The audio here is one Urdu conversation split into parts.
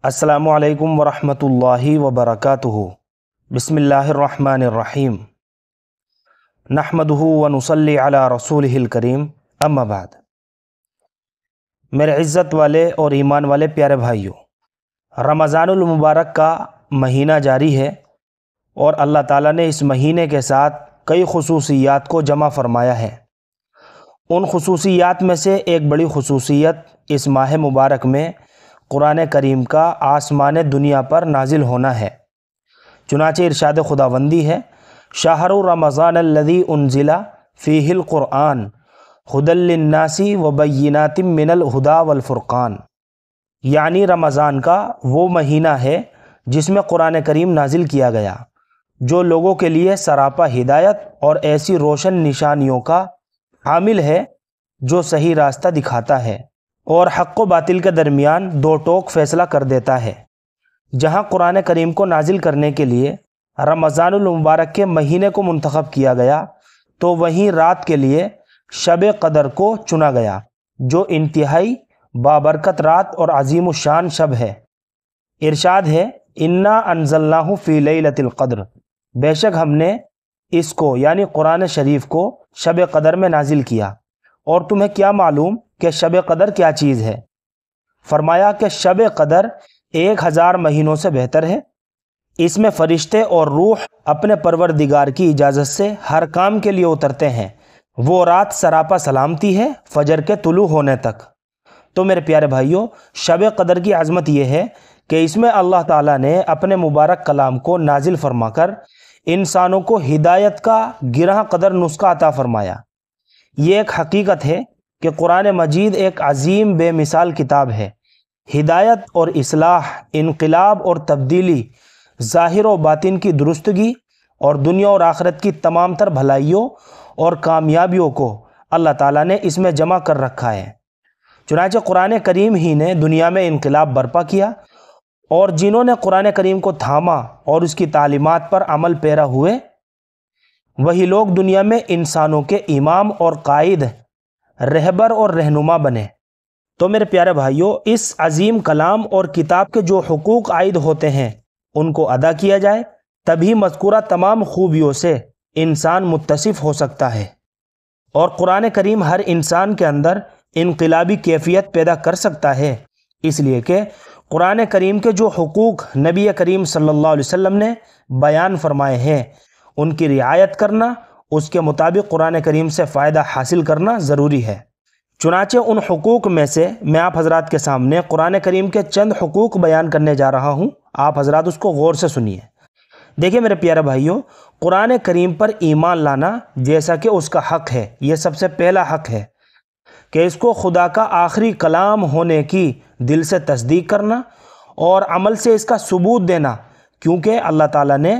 السلام علیکم ورحمۃ اللہ وبرکاتہ۔ بسم اللہ الرحمن الرحیم۔ نحمدہ ونصلی علی رسولہ الکریم، اما بعد۔ میرے عزت والے اور ایمان والے پیارے بھائیوں، رمضان المبارک کا مہینہ جاری ہے اور اللہ تعالیٰ نے اس مہینے کے ساتھ کئی خصوصیات کو جمع فرمایا ہے۔ ان خصوصیات میں سے ایک بڑی خصوصیت اس ماہ مبارک میں قرآن کریم کا آسمان دنیا پر نازل ہونا ہے۔ چنانچہ ارشاد خداوندی ہے، شہر رمضان الذی انزل فیہ القرآن ھدی للناس وبینات من الھدی والفرقان، یعنی رمضان کا وہ مہینہ ہے جس میں قرآن کریم نازل کیا گیا، جو لوگوں کے لیے سراپا ہدایت اور ایسی روشن نشانیوں کا حامل ہے جو صحیح راستہ دکھاتا ہے اور حق و باطل کے درمیان دو ٹوک فیصلہ کر دیتا ہے۔ جہاں قرآن کریم کو نازل کرنے کے لیے رمضان المبارک کے مہینے کو منتخب کیا گیا، تو وہیں رات کے لیے شب قدر کو چنا گیا، جو انتہائی بابرکت رات اور عظیم الشان شب ہے۔ ارشاد ہے، انا انزلناہ فی لیلۃ القدر، بے شک ہم نے اس کو یعنی قرآن شریف کو شب قدر میں نازل کیا، اور تمہیں کیا معلوم کہ شب قدر کیا چیز ہے؟ فرمایا کہ شب قدر 1000 مہینوں سے بہتر ہے۔ اس میں فرشتے اور روح اپنے پروردگار کی اجازت سے ہر کام کے لیے اترتے ہیں۔ وہ رات سراپا سلامتی ہے فجر کے طلوع ہونے تک۔ تو میرے پیارے بھائیوں، شب قدر کی عظمت یہ ہے کہ اس میں اللہ تعالیٰ نے اپنے مبارک کلام کو نازل فرما کر انسانوں کو ہدایت کا گرہ قدر نسخہ عطا فرمایا۔ یہ ایک حقیقت ہے کہ قرآن مجید ایک عظیم بے مثال کتاب ہے۔ ہدایت اور اصلاح، انقلاب اور تبدیلی، ظاہر و باطن کی درستگی اور دنیا اور آخرت کی تمام تر بھلائیوں اور کامیابیوں کو اللہ تعالیٰ نے اس میں جمع کر رکھا ہے۔ چنانچہ قرآن کریم ہی نے دنیا میں انقلاب برپا کیا، اور جنہوں نے قرآن کریم کو تھاما اور اس کی تعلیمات پر عمل پیرا ہوئے، وہی لوگ دنیا میں انسانوں کے امام اور قائد، رہبر اور رہنما بنے۔ تو میرے پیارے بھائیوں، اس عظیم کلام اور کتاب کے جو حقوق عائد ہوتے ہیں ان کو ادا کیا جائے، تبھی مذکورہ تمام خوبیوں سے انسان متصف ہو سکتا ہے، اور قرآن کریم ہر انسان کے اندر انقلابی کیفیت پیدا کر سکتا ہے، اس لیے کہ قرآن کریم کے جو حقوق نبی کریم صلی اللہ علیہ وسلم نے بیان فرمائے ہیں، ان کی رعایت کرنا، اس کے مطابق قرآن کریم سے فائدہ حاصل کرنا ضروری ہے۔ چنانچہ ان حقوق میں سے میں آپ حضرات کے سامنے قرآن کریم کے چند حقوق بیان کرنے جا رہا ہوں، آپ حضرات اس کو غور سے سنیے۔ دیکھیں میرے پیارے بھائیوں، قرآن کریم پر ایمان لانا جیسا کہ اس کا حق ہے، یہ سب سے پہلا حق ہے کہ اس کو خدا کا آخری کلام ہونے کی دل سے تصدیق کرنا اور عمل سے اس کا ثبوت دینا، کیونکہ اللہ تعالیٰ نے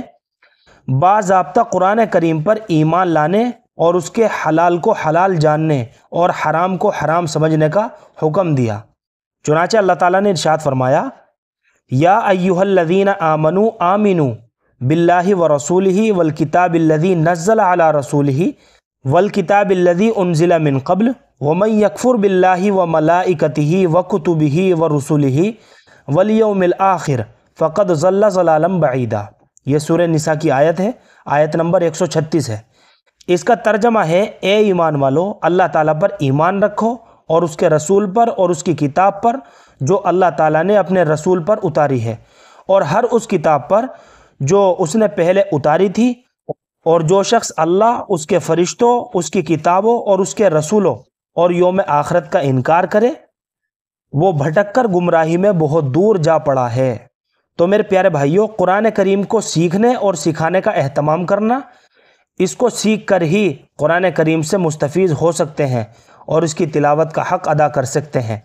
باضابطہ قرآن کریم پر ایمان لانے اور اس کے حلال کو حلال جاننے اور حرام کو حرام سمجھنے کا حکم دیا۔ چنانچہ اللہ تعالیٰ نے ارشاد فرمایا، یا ایھا الذین آمنوا آمنوا باللہ ورسولہ والکتاب الذی نزل علی رسولہ والکتاب الذی انزل من قبل ومن یکفر باللہ وملائکتہ وکتبہ ورسلہ والیوم الآخر فقد ضل ضلالا بعیدا۔ یہ سورہ نساء کی آیت ہے، آیت نمبر 136 ہے۔ اس کا ترجمہ ہے، اے ایمان والو، اللہ تعالیٰ پر ایمان رکھو اور اس کے رسول پر اور اس کی کتاب پر جو اللہ تعالیٰ نے اپنے رسول پر اتاری ہے، اور ہر اس کتاب پر جو اس نے پہلے اتاری تھی، اور جو شخص اللہ، اس کے فرشتوں، اس کی کتابوں اور اس کے رسولوں اور یوم آخرت کا انکار کرے، وہ بھٹک کر گمراہی میں بہت دور جا پڑا ہے۔ تو میرے پیارے بھائیوں، قرآن کریم کو سیکھنے اور سکھانے کا اہتمام کرنا، اس کو سیکھ کر ہی قرآن کریم سے مستفیض ہو سکتے ہیں اور اس کی تلاوت کا حق ادا کر سکتے ہیں۔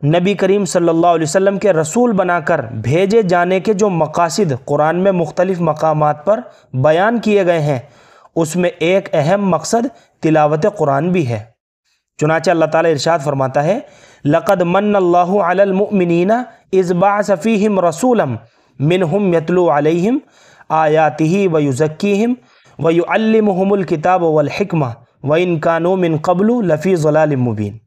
نبی کریم صلی اللہ علیہ وسلم کے رسول بنا کر بھیجے جانے کے جو مقاصد قرآن میں مختلف مقامات پر بیان کیے گئے ہیں، اس میں ایک اہم مقصد تلاوت قرآن بھی ہے۔ چنانچہ اللہ تعالیٰ ارشاد فرماتا ہے، لقد من اللہ علی المؤمنین اذ بعث فیہم رسولا منہم یتلو علیہم آیاتہ ویزکیہم ویعلمہم الکتاب والحکمہ وإن کانوا من قبل لفی ضلال مبین۔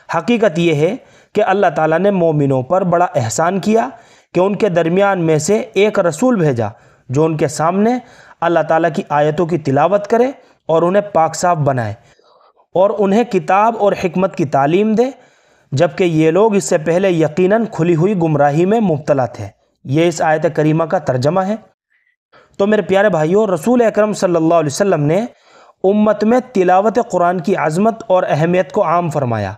حقیقت یہ ہے کہ اللہ تعالیٰ نے مومنوں پر بڑا احسان کیا کہ ان کے درمیان میں سے ایک رسول بھیجا جو ان کے سامنے اللہ تعالیٰ کی آیتوں کی تلاوت کرے اور انہیں پاک صاف بنائے اور انہیں کتاب اور حکمت کی تعلیم دے، جبکہ یہ لوگ اس سے پہلے یقیناً کھلی ہوئی گمراہی میں مبتلا تھے۔ یہ اس آیت کریمہ کا ترجمہ ہے۔ تو میرے پیارے بھائیوں، رسول اکرم صلی اللہ علیہ وسلم نے امت میں تلاوت قرآن کی عظمت اور اہمیت کو عام فرمایا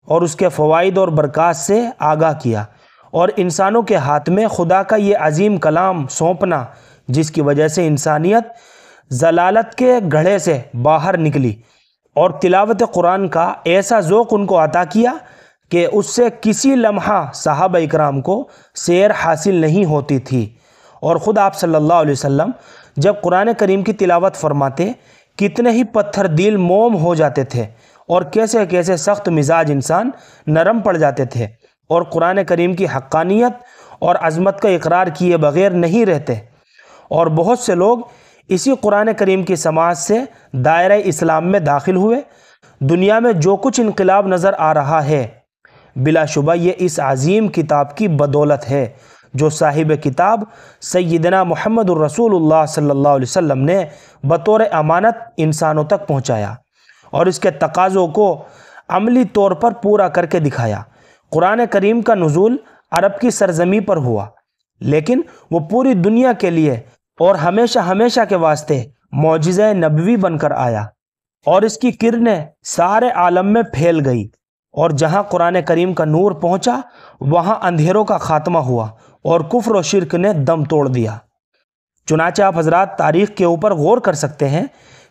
اور اس کے فوائد اور برکات سے آگاہ کیا، اور انسانوں کے ہاتھ میں خدا کا یہ عظیم کلام سونپنا جس کی وجہ سے انسانیت ضلالت کے گڑھے سے باہر نکلی، اور تلاوت قرآن کا ایسا ذوق ان کو عطا کیا کہ اس سے کسی لمحہ صحابہ اکرام کو سیر حاصل نہیں ہوتی تھی۔ اور خود آپ صلی اللہ علیہ وسلم جب قرآن کریم کی تلاوت فرماتے کتنے ہی پتھر دل موم ہو جاتے تھے، اور کیسے کیسے سخت مزاج انسان نرم پڑ جاتے تھے، اور قرآن کریم کی حقانیت اور عظمت کا اقرار کیے بغیر نہیں رہتے۔ اور بہت سے لوگ اسی قرآن کریم کی سماعت سے دائرہ اسلام میں داخل ہوئے۔ دنیا میں جو کچھ انقلاب نظر آ رہا ہے بلا شبہ یہ اس عظیم کتاب کی بدولت ہے جو صاحب کتاب سیدنا محمد الرسول اللہ صلی اللہ علیہ وسلم نے بطور امانت انسانوں تک پہنچایا اور اس کے تقاضوں کو عملی طور پر پورا کر کے دکھایا۔ قرآن کریم کا نزول عرب کی سرزمین پر ہوا، لیکن وہ پوری دنیا کے لیے اور ہمیشہ ہمیشہ کے واسطے معجزہ نبوی بن کر آیا، اور اس کی کرنیں سارے عالم میں پھیل گئی، اور جہاں قرآن کریم کا نور پہنچا وہاں اندھیروں کا خاتمہ ہوا اور کفر و شرک نے دم توڑ دیا۔ چنانچہ آپ حضرات تاریخ کے اوپر غور کر سکتے ہیں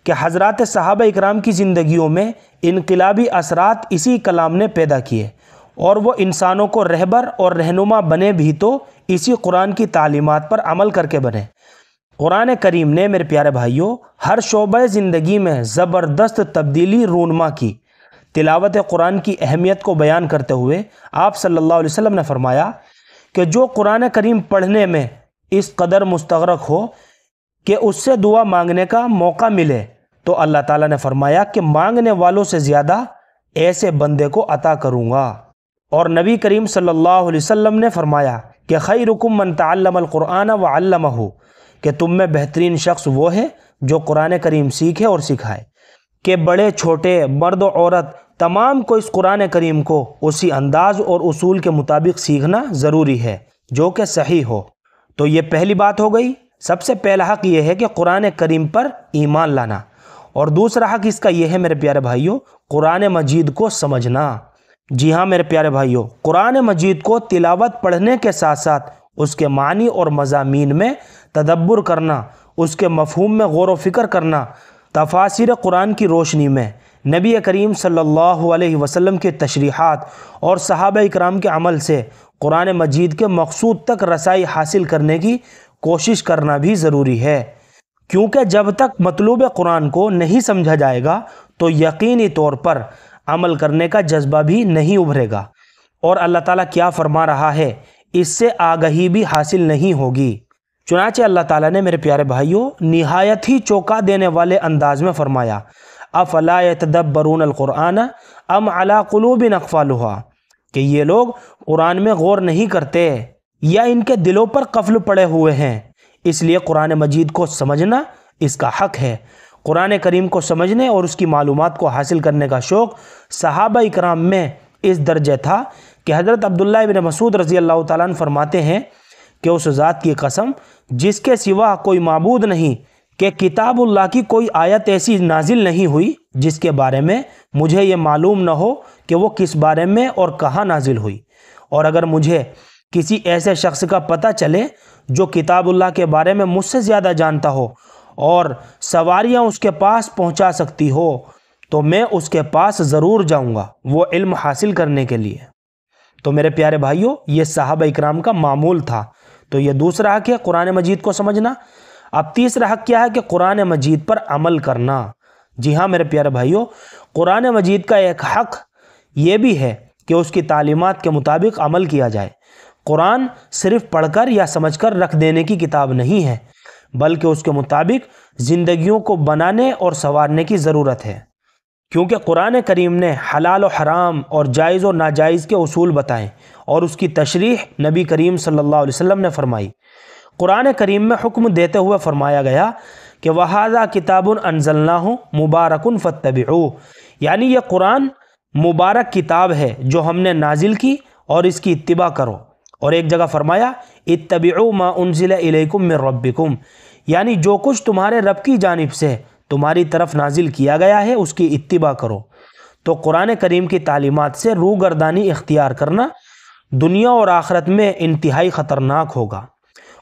کہ حضرات صحابہ اکرام کی زندگیوں میں انقلابی اثرات اسی کلام نے پیدا کیے، اور وہ انسانوں کو رہبر اور رہنما بنے بھی تو اسی قرآن کی تعلیمات پر عمل کر کے بنے۔ قرآن کریم نے میرے پیارے بھائیوں ہر شعبہ زندگی میں زبردست تبدیلی رونما کی۔ تلاوت قرآن کی اہمیت کو بیان کرتے ہوئے آپ صلی اللہ علیہ وسلم نے فرمایا کہ جو قرآن کریم پڑھنے میں اس قدر مستغرق ہو کہ اس سے دعا مانگنے کا موقع ملے تو اللہ تعالیٰ نے فرمایا کہ مانگنے والوں سے زیادہ ایسے بندے کو عطا کروں گا۔ اور نبی کریم صلی اللہ علیہ وسلم نے فرمایا کہ خیرکم من تعلم القرآن وعلمہ، کہ تم میں بہترین شخص وہ ہے جو قرآن کریم سیکھے اور سکھائے، کہ بڑے چھوٹے مرد و عورت تمام کو اس قرآن کریم کو اسی انداز اور اصول کے مطابق سیکھنا ضروری ہے جو کہ صحیح ہو۔ تو یہ پہلی بات ہو گئی۔ سب سے پہلا حق یہ ہے کہ قرآن کریم پر ایمان لانا، اور دوسرا حق اس کا یہ ہے میرے پیارے بھائیوں قرآن مجید کو سمجھنا۔ جی ہاں میرے پیارے بھائیوں، قرآن مجید کو تلاوت پڑھنے کے ساتھ ساتھ اس کے معنی اور مضامین میں تدبر کرنا، اس کے مفہوم میں غور و فکر کرنا، تفاسیر قرآن کی روشنی میں نبی کریم صلی اللہ علیہ وسلم کے تشریحات اور صحابہ اکرام کے عمل سے قرآن مجید کے مقصود تک رسائی حاصل کرنے کی کوشش کرنا بھی ضروری ہے، کیونکہ جب تک مطلوب قرآن کو نہیں سمجھا جائے گا تو یقینی طور پر عمل کرنے کا جذبہ بھی نہیں ابھرے گا، اور اللہ تعالیٰ کیا فرما رہا ہے اس سے آگہی بھی حاصل نہیں ہوگی۔ چنانچہ اللہ تعالیٰ نے میرے پیارے بھائیوں نہایت ہی چونکا دینے والے انداز میں فرمایا افلا یتدبرون القرآن ام علی قلوب اقفالها، کہ یہ لوگ قرآن میں غور نہیں کرتے یا ان کے دلوں پر قفل پڑے ہوئے ہیں۔ اس لیے قرآن مجید کو سمجھنا اس کا حق ہے۔ قرآن کریم کو سمجھنے اور اس کی معلومات کو حاصل کرنے کا شوق صحابہ اکرام میں اس درجے تھا کہ حضرت عبداللہ ابن مسعود رضی اللہ تعالیٰ عنہ فرماتے ہیں کہ اس ذات کی قسم جس کے سوا کوئی معبود نہیں کہ کتاب اللہ کی کوئی آیت ایسی نازل نہیں ہوئی جس کے بارے میں مجھے یہ معلوم نہ ہو کہ وہ کس بارے میں اور کہاں نازل ہوئی، اور اگر مجھے کسی ایسے شخص کا پتہ چلے جو کتاب اللہ کے بارے میں مجھ سے زیادہ جانتا ہو اور سواریاں اس کے پاس پہنچا سکتی ہو تو میں اس کے پاس ضرور جاؤں گا وہ علم حاصل کرنے کے لیے۔ تو میرے پیارے بھائیوں یہ صحابہ اکرام کا معمول تھا۔ تو یہ دوسرا حق ہے قرآن مجید کو سمجھنا۔ اب تیسرا حق کیا ہے کہ قرآن مجید پر عمل کرنا۔ جی ہاں میرے پیارے بھائیوں قرآن مجید کا ایک حق یہ بھی ہے کہ اس کی تعلیمات کے مطابق عمل کیا جائے۔ قرآن صرف پڑھ کر یا سمجھ کر رکھ دینے کی کتاب نہیں ہے، بلکہ اس کے مطابق زندگیوں کو بنانے اور سنوارنے کی ضرورت ہے۔ کیونکہ قرآن کریم نے حلال و حرام اور جائز و ناجائز کے اصول بتائیں اور اس کی تشریح نبی کریم صلی اللہ علیہ وسلم نے فرمائی۔ قرآن کریم میں حکم دیتے ہوئے فرمایا گیا کہ وَهَذَا كِتَابٌ أَنزَلْنَاهُ مُبَارَكٌ فَاتَّبِعُوهُ، یعنی یہ قرآن مبارک کتاب ہے جو ہم نے نازل کی اور اس کی اتباع کرو۔ اور ایک جگہ فرمایا اتبعوا ما انزل الیکم من ربکم، یعنی جو کچھ تمہارے رب کی جانب سے تمہاری طرف نازل کیا گیا ہے اس کی اتباع کرو۔ تو قرآن کریم کی تعلیمات سے روگردانی اختیار کرنا دنیا اور آخرت میں انتہائی خطرناک ہوگا۔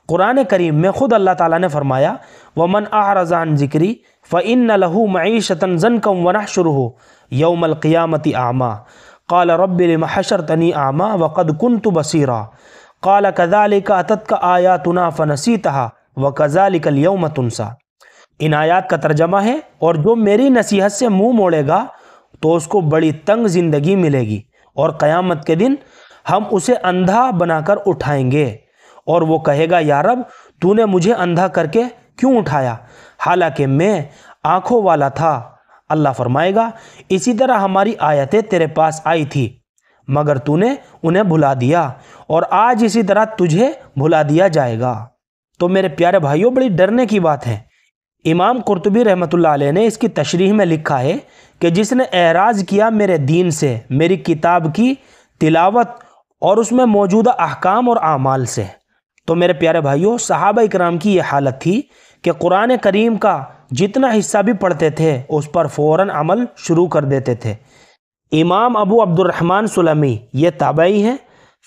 قرآن کریم میں خود اللہ تعالیٰ نے فرمایا وَمَنْ أَعْرَضَ عَنْ ذِكْرِي فَإِنَّ لَهُ مَعِيشَةً ضَنْكًا وَنَحْشُرُهُ يَوْمَ الْقِيَامَةِ أَعْمَى قَالَ رَبِّ لِمَ حَشَرْتَنِي أَعْمَى وَقَدْ كُنْتُ بَصِيرًا قَالَ كَذَلِكَ أَتَتْكَ آيَاتُنَا فَنَسِيتَهَا وَكَذَلِكَ الْيَوْمَ تُنْسَى۔ ان آیات کا ترجمہ ہے اور جو میری نصیحت سے منہ موڑے گا تو اس کو بڑی تنگ زندگی ملے گی اور قیامت کے دن ہم اسے اندھا بنا کر اٹھائیں گے، اور وہ کہے گا یا رب تو نے مجھے اندھا کر کے کیوں اٹھایا حالانکہ میں آنکھوں والا تھا۔ اللہ فرمائے گا اسی طرح ہماری آیتیں تیرے پاس آئی تھی مگر تو نے انہیں بھلا دیا، اور آج اسی طرح تجھے بھلا دیا جائے گا۔ تو میرے پیارے بھائیوں، بڑی ڈرنے کی بات ہے۔ امام قرطبی رحمۃ اللہ علیہ نے اس کی تشریح میں لکھا ہے کہ جس نے اعراض کیا میرے دین سے، میری کتاب کی تلاوت اور اس میں موجودہ احکام اور اعمال سے۔ تو میرے پیارے بھائیوں، صحابہ اکرام کی یہ حالت تھی کہ قرآن کریم کا جتنا حصہ بھی پڑھتے تھے اس پر فوراً عمل شروع کر دیتے تھے۔ امام ابو عبد الرحمن سلمی یہ تابعی ہیں،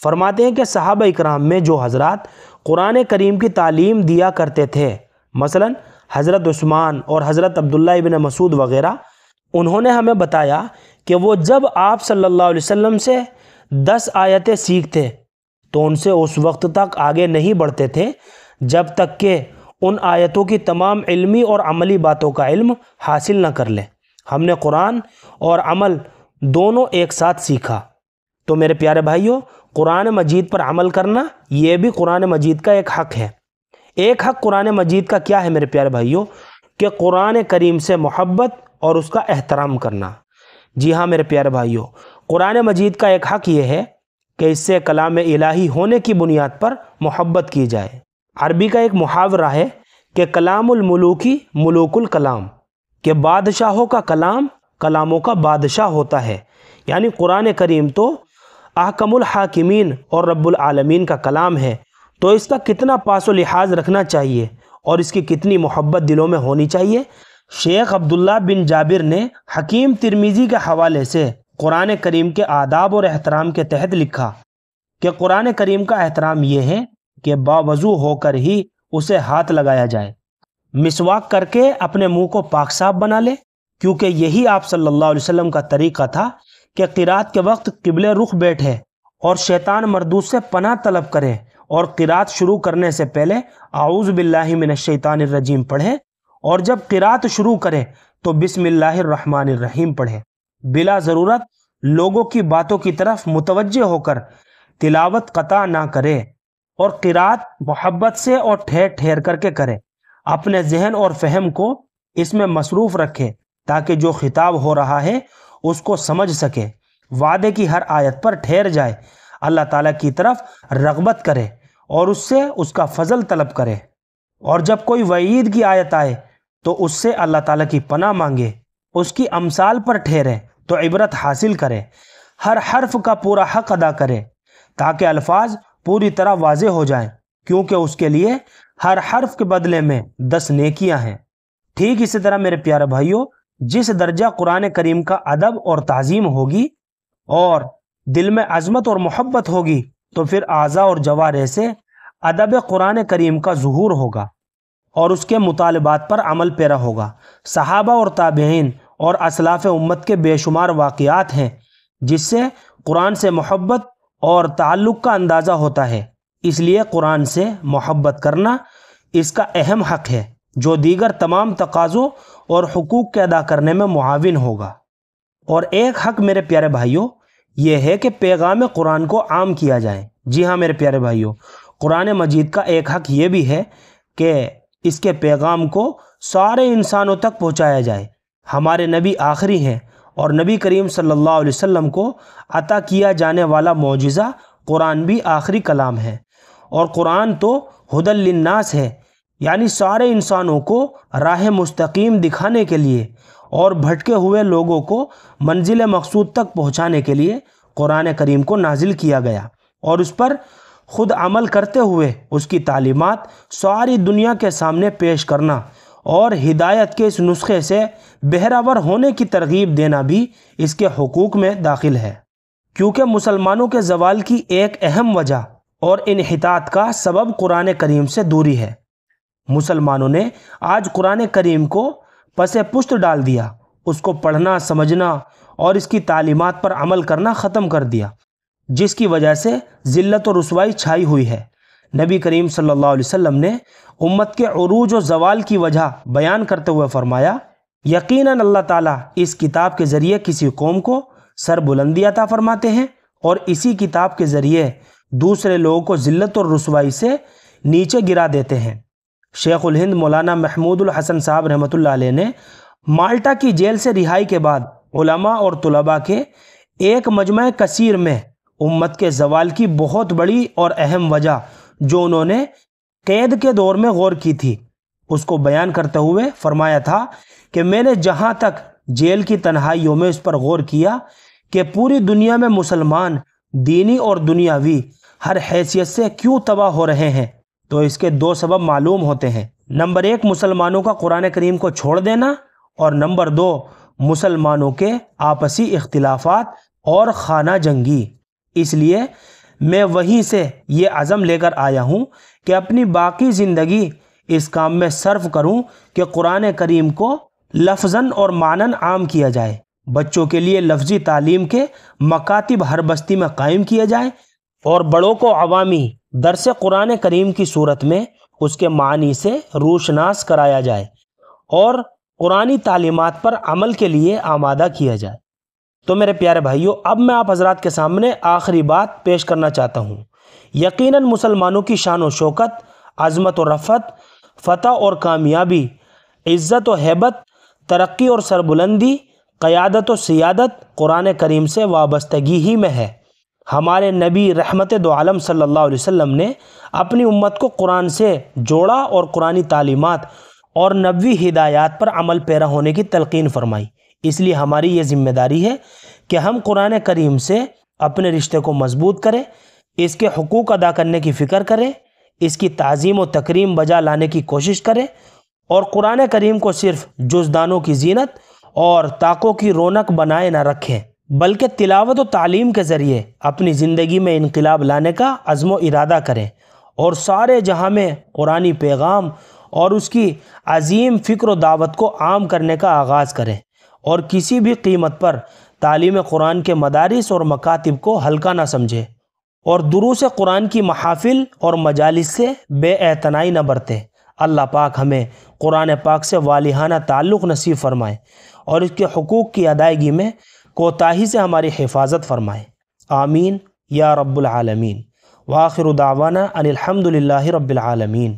فرماتے ہیں کہ صحابہ اکرام میں جو حضرات قرآن کریم کی تعلیم دیا کرتے تھے، مثلا حضرت عثمان اور حضرت عبداللہ ابن مسعود وغیرہ، انہوں نے ہمیں بتایا کہ وہ جب آپ صلی اللہ علیہ وسلم سے 10 آیتیں سیکھتے تو ان سے اس وقت تک آگے نہیں بڑھتے تھے جب تک کہ ان آیتوں کی تمام علمی اور عملی باتوں کا علم حاصل نہ کر لیں۔ ہم نے قرآن اور عمل دونوں ایک ساتھ سیکھا۔ تو میرے پیارے بھائیوں، قرآن مجید پر عمل کرنا یہ بھی قرآن مجید کا ایک حق ہے۔ ایک حق قرآن مجید کا کیا ہے میرے پیارے بھائیوں؟ کہ قرآن کریم سے محبت اور اس کا احترام کرنا۔ جی ہاں میرے پیارے بھائیوں، قرآن مجید کا ایک حق یہ ہے کہ اس سے کلام الہی ہونے کی بنیاد پر محبت کی جائے۔ عربی کا ایک محاورہ ہے کہ کلام الملوکی ملوک الکلام، کہ بادشاہوں کا کلام کلاموں کا بادشاہ ہوتا ہے۔ یعنی قرآن کریم تو احکم الحاکمین اور رب العالمین کا کلام ہے، تو اس کا کتنا پاس و لحاظ رکھنا چاہیے اور اس کی کتنی محبت دلوں میں ہونی چاہیے۔ شیخ عبداللہ بن جابر نے حکیم ترمذی کے حوالے سے قرآن کریم کے آداب اور احترام کے تحت لکھا کہ قرآن کریم کا احترام یہ ہے کہ باوضو ہو کر ہی اسے ہاتھ لگایا جائے، مسواک کر کے اپنے منہ کو پاک صاف بنا لے، کیونکہ یہی آپ صلی اللہ علیہ وسلم کا طریقہ تھا کہ قرات کے وقت قبل رخ بیٹھے اور شیطان مردود سے پناہ طلب کرے اور قرات شروع کرنے سے پہلے اعوذ باللہ من الشیطان الرجیم پڑھے، اور جب قرات شروع کرے تو بسم اللہ الرحمن الرحیم پڑھے، بلا ضرورت لوگوں کی باتوں کی طرف متوجہ ہو کر تلاوت قطع نہ کرے، اور قرات محبت سے اور ٹھہر ٹھہر کر کے کرے، اپنے ذہن اور فہم کو اس میں مصروف رکھے تاکہ جو خطاب ہو رہا ہے اس کو سمجھ سکے، وعدے کی ہر آیت پر ٹھہر جائے، اللہ تعالیٰ کی طرف رغبت کرے اور اس سے اس کا فضل طلب کرے، اور جب کوئی وعید کی آیت آئے تو اس سے اللہ تعالیٰ کی پناہ مانگے، اس کی امثال پر ٹھہرے تو عبرت حاصل کرے، ہر حرف کا پورا حق ادا کرے تاکہ الفاظ پوری طرح واضح ہو جائیں، کیونکہ اس کے لیے ہر حرف کے بدلے میں 10 نیکیاں ہیں۔ ٹھیک اسی طرح میرے پیارے بھائیوں، جس درجہ قرآن کریم کا ادب اور تعظیم ہوگی اور دل میں عظمت اور محبت ہوگی تو پھر اعضاء اور جوارح سے ادب قرآن کریم کا ظہور ہوگا اور اس کے مطالبات پر عمل پیرا ہوگا۔ صحابہ اور تابعین اور اسلاف امت کے بے شمار واقعات ہیں جس سے قرآن سے محبت اور تعلق کا اندازہ ہوتا ہے۔ اس لیے قرآن سے محبت کرنا اس کا اہم حق ہے جو دیگر تمام تقاضوں اور حقوق کے ادا کرنے میں معاون ہوگا۔ اور ایک حق میرے پیارے بھائیوں یہ ہے کہ پیغام قرآن کو عام کیا جائے۔ جی ہاں میرے پیارے بھائیوں، قرآن مجید کا ایک حق یہ بھی ہے کہ اس کے پیغام کو سارے انسانوں تک پہنچایا جائے۔ ہمارے نبی آخری ہیں اور نبی کریم صلی اللہ علیہ وسلم کو عطا کیا جانے والا معجزہ قرآن بھی آخری کلام ہے۔ اور قرآن تو ہدی للناس ہے، یعنی سارے انسانوں کو راہ مستقیم دکھانے کے لیے اور بھٹکے ہوئے لوگوں کو منزل مقصود تک پہنچانے کے لیے قرآن کریم کو نازل کیا گیا، اور اس پر خود عمل کرتے ہوئے اس کی تعلیمات ساری دنیا کے سامنے پیش کرنا اور ہدایت کے اس نسخے سے بہرور ہونے کی ترغیب دینا بھی اس کے حقوق میں داخل ہے، کیونکہ مسلمانوں کے زوال کی ایک اہم وجہ اور انحطاط کا سبب قرآن کریم سے دوری ہے۔ مسلمانوں نے آج قرآن کریم کو پس پشت ڈال دیا، اس کو پڑھنا، سمجھنا اور اس کی تعلیمات پر عمل کرنا ختم کر دیا، جس کی وجہ سے ذلت و رسوائی چھائی ہوئی ہے۔ نبی کریم صلی اللہ علیہ وسلم نے امت کے عروج و زوال کی وجہ بیان کرتے ہوئے فرمایا، یقیناً اللہ تعالیٰ اس کتاب کے ذریعے کسی قوم کو سر بلندی عطا فرماتے ہیں اور اسی کتاب کے ذریعے دوسرے لوگوں کو ذلت اور رسوائی سے نیچے گرا دیتے ہیں۔ شیخ الہند مولانا محمود الحسن صاحب رحمۃ اللہ علیہ نے مالٹا کی جیل سے رہائی کے بعد علماء اور طلباء کے ایک مجمع کثیر میں امت کے زوال کی بہت بڑی اور اہم وجہ جو انہوں نے قید کے دور میں غور کی تھی، اس کو بیان کرتے ہوئے فرمایا تھا کہ میں نے جہاں تک جیل کی تنہائیوں میں اس پر غور کیا کہ پوری دنیا میں مسلمان دینی اور دنیاوی ہر حیثیت سے کیوں تباہ ہو رہے ہیں، تو اس کے دو سبب معلوم ہوتے ہیں۔ نمبر 1 مسلمانوں کا قرآن کریم کو چھوڑ دینا، اور نمبر 2 مسلمانوں کے آپسی اختلافات اور خانہ جنگی۔ اس لیے میں وہیں سے یہ عزم لے کر آیا ہوں کہ اپنی باقی زندگی اس کام میں صرف کروں کہ قرآن کریم کو لفظاً اور معناً عام کیا جائے، بچوں کے لیے لفظی تعلیم کے مکاتب ہر بستی میں قائم کیے جائیں، اور بڑوں کو عوامی درس قرآن کریم کی صورت میں اس کے معنی سے روشناس کرایا جائے اور قرآنی تعلیمات پر عمل کے لیے آمادہ کیا جائے۔ تو میرے پیارے بھائیوں، اب میں آپ حضرات کے سامنے آخری بات پیش کرنا چاہتا ہوں۔ یقیناً مسلمانوں کی شان و شوکت، عظمت و رفعت، فتح اور کامیابی، عزت و ہیبت، ترقی اور سربلندی، قیادت و سیادت قرآن کریم سے وابستگی ہی میں ہے۔ ہمارے نبی رحمت دو عالم صلی اللہ علیہ وسلم نے اپنی امت کو قرآن سے جوڑا اور قرآنی تعلیمات اور نبوی ہدایات پر عمل پیرا ہونے کی تلقین فرمائی۔ اس لیے ہماری یہ ذمہ داری ہے کہ ہم قرآن کریم سے اپنے رشتے کو مضبوط کریں، اس کے حقوق ادا کرنے کی فکر کریں، اس کی تعظیم و تکریم بجا لانے کی کوشش کریں، اور قرآن کریم کو صرف جزدانوں کی زینت اور طاقوں کی رونق بنائے نہ رکھیں، بلکہ تلاوت و تعلیم کے ذریعے اپنی زندگی میں انقلاب لانے کا عزم و ارادہ کریں، اور سارے جہاں میں قرآنی پیغام اور اس کی عظیم فکر و دعوت کو عام کرنے کا آغاز کریں، اور کسی بھی قیمت پر تعلیم قرآن کے مدارس اور مکاتب کو ہلکا نہ سمجھے، اور دروس قرآن کی محافل اور مجالس سے بے اعتنائی نہ برتے۔ اللہ پاک ہمیں قرآن پاک سے والہانہ تعلق نصیب فرمائے اور اس کے حقوق کی ادائیگی میں کوتاہی سے ہماری حفاظت فرمائے۔ آمین یا رب العالمین۔ وآخر دعوانا ان الحمد للہ رب العالمین۔